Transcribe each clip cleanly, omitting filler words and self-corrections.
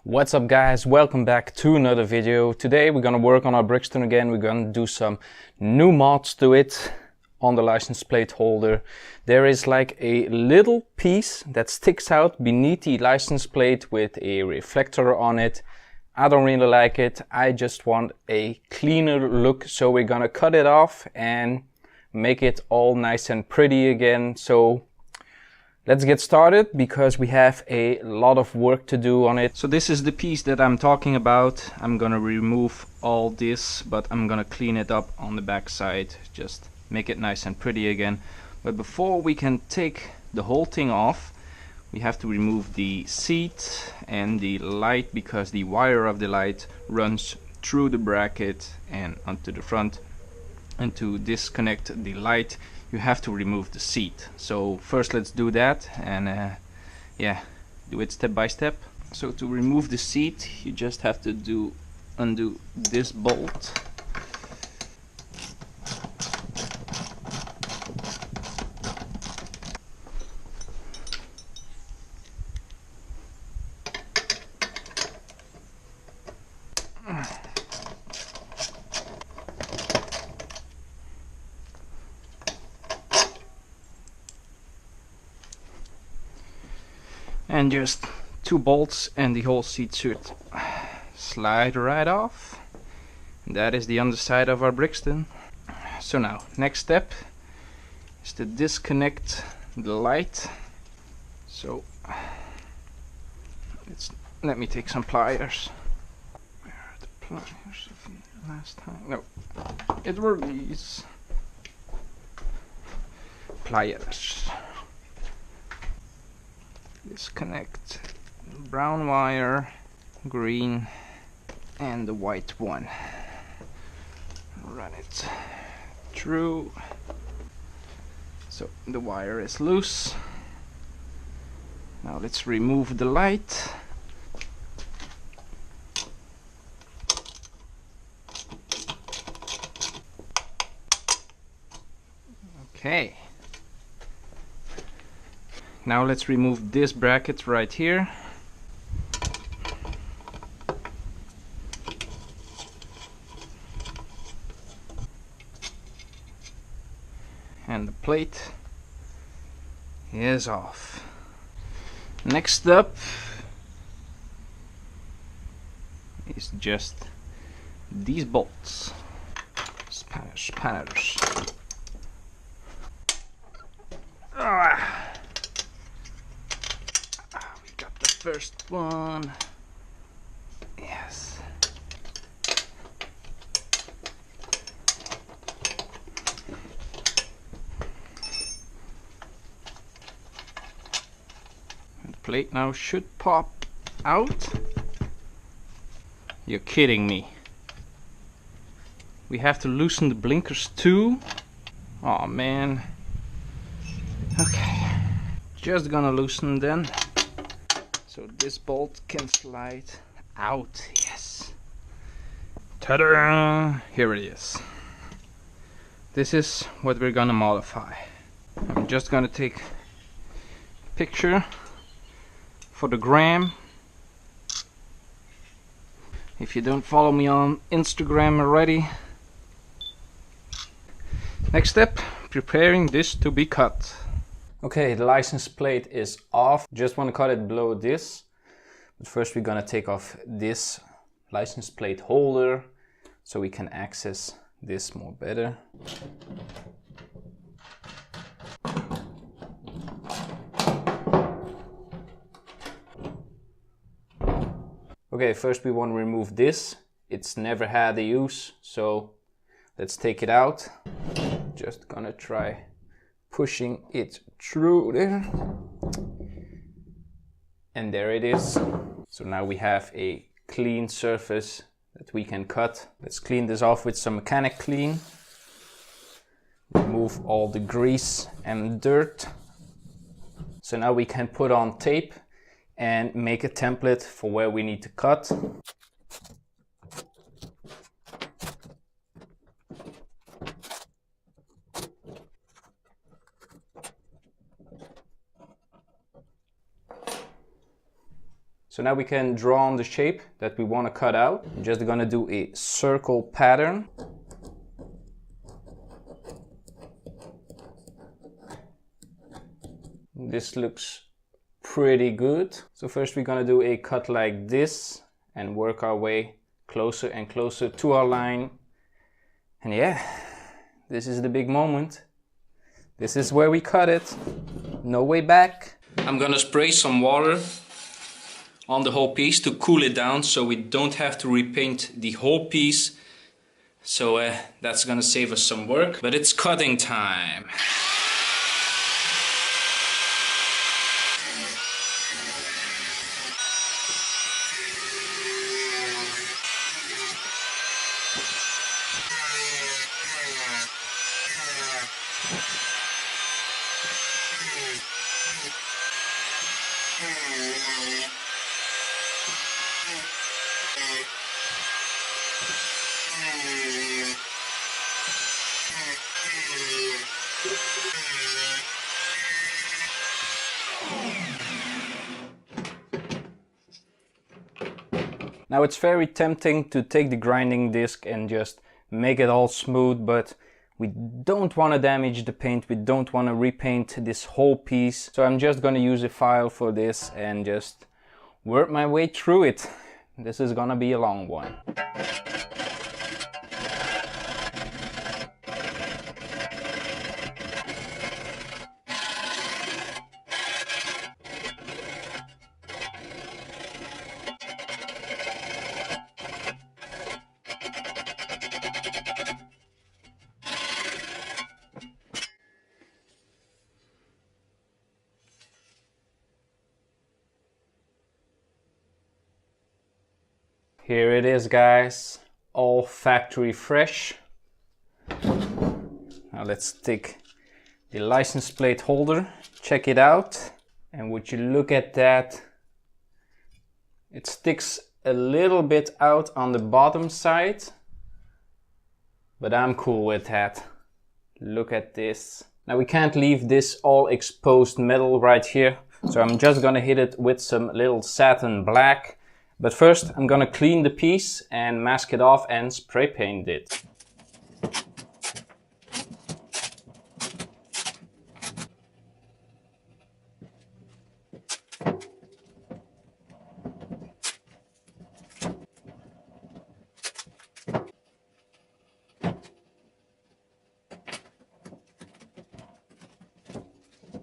What's up guys, welcome back to another video. Today we're gonna work on our Brixton again. We're gonna do some new mods to it on the license plate holder. There is like a little piece that sticks out beneath the license plate with a reflector on it. I don't really like it. I just want a cleaner look, so we're gonna cut it off and make it all nice and pretty again. So let's get started because we have a lot of work to do on it. So this is the piece that I'm talking about. I'm gonna remove all this, but I'm gonna clean it up on the back side, just make it nice and pretty again. But before we can take the whole thing off, we have to remove the seat and the light, because the wire of the light runs through the bracket and onto the front. And to disconnect the light, you have to remove the seat. So first let's do that and do it step by step. So to remove the seat, you just have to undo this bolt. And just 2 bolts and the whole seat should slide right off. And that is the underside of our Brixton. So now, next step is to disconnect the light. So let me take some pliers. Where are the pliers of the last time? No, it were these pliers. Disconnect brown wire, green, and the white one. Run it through. So the wire is loose. Now let's remove the light. Okay. Now let's remove this bracket right here. And the plate is off. Next up is just these bolts. Spanners. First one, yes. And the plate now should pop out. You're kidding me. We have to loosen the blinkers too. Oh man. Okay, just gonna loosen then. So this bolt can slide out, yes. Ta-da! Here it is. This is what we're gonna modify. I'm just gonna take a picture for the gram. If you don't follow me on Instagram already. Next step, preparing this to be cut. Okay, the license plate is off. Just want to cut it below this. But first we're gonna take off this license plate holder so we can access this more better. Okay, first we want to remove this. It's never had a use, so let's take it out. Just gonna try pushing it through there, and there it is. So now we have a clean surface that we can cut. Let's clean this off with some mechanic clean. Remove all the grease and dirt. So now we can put on tape and make a template for where we need to cut. So now we can draw on the shape that we want to cut out. I'm just gonna do a circle pattern. This looks pretty good. So first we're gonna do a cut like this and work our way closer and closer to our line. And yeah, this is the big moment. This is where we cut it. No way back. I'm gonna spray some water on the whole piece to cool it down so we don't have to repaint the whole piece. So that's gonna save us some work, but it's cutting time. Now it's very tempting to take the grinding disc and just make it all smooth, but we don't want to damage the paint, we don't want to repaint this whole piece. So I'm just going to use a file for this and just work my way through it. This is gonna be a long one. Here it is, guys, all factory fresh. Now let's take the license plate holder, check it out, and would you look at that, it sticks a little bit out on the bottom side, but I'm cool with that. Look at this. Now we can't leave this all exposed metal right here, so I'm just gonna hit it with some little satin black. But first I'm gonna clean the piece and mask it off and spray paint it.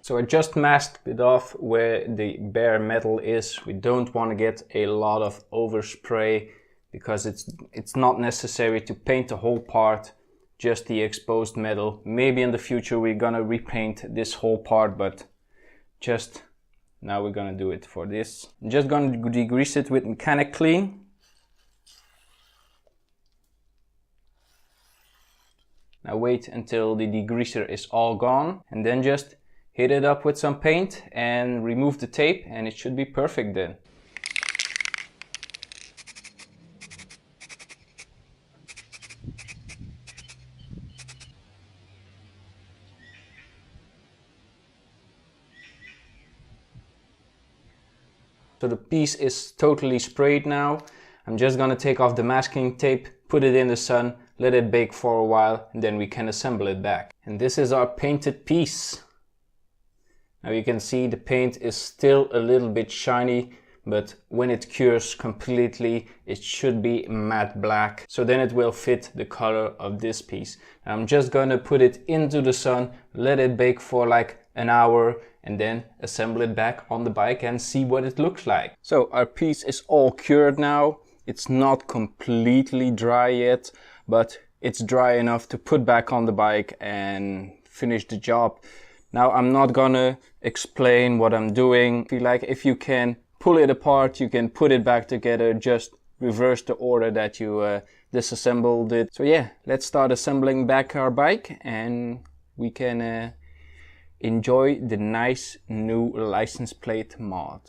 So I just masked it off where the bare metal is. We don't want to get a lot of overspray because it's not necessary to paint the whole part, just the exposed metal. Maybe in the future we're gonna repaint this whole part, but just now we're gonna do it for this. I'm just gonna degrease it with mechanic clean. Now wait until the degreaser is all gone and then just hit it up with some paint and remove the tape and it should be perfect then. So the piece is totally sprayed now. I'm just gonna take off the masking tape, put it in the sun, let it bake for a while, and then we can assemble it back. And this is our painted piece. Now you can see the paint is still a little bit shiny, but when it cures completely, it should be matte black. So then it will fit the color of this piece. Now I'm just gonna put it into the sun, let it bake for like an hour, and then assemble it back on the bike and see what it looks like. So our piece is all cured now. It's not completely dry yet, but it's dry enough to put back on the bike and finish the job. Now I'm not gonna explain what I'm doing. I feel like if you can pull it apart, you can put it back together, just reverse the order that you disassembled it. So yeah, let's start assembling back our bike and we can enjoy the nice new license plate mod.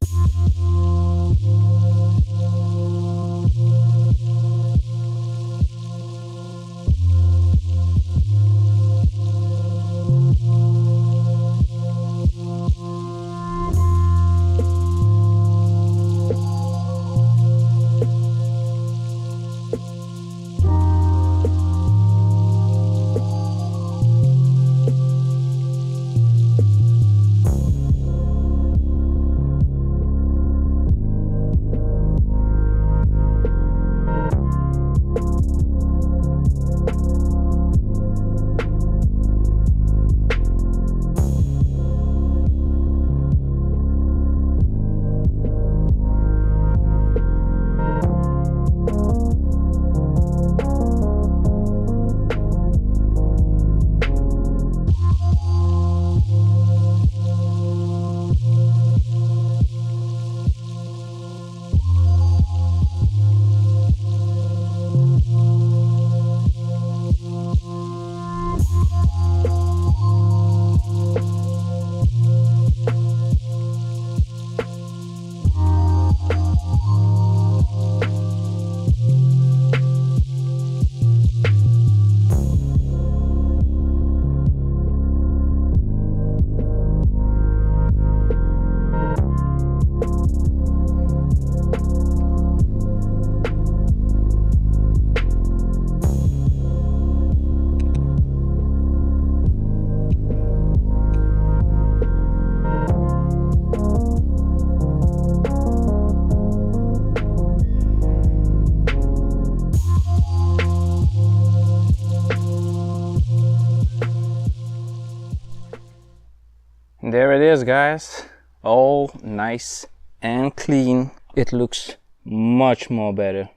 guys, all nice and clean. It looks much more better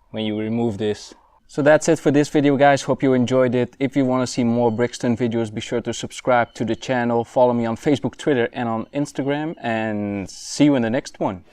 when you remove this. So that's it for this video, guys. Hope you enjoyed it. If you want to see more Brixton videos, be sure to subscribe to the channel. Follow me on Facebook, Twitter and on Instagram, and see you in the next one.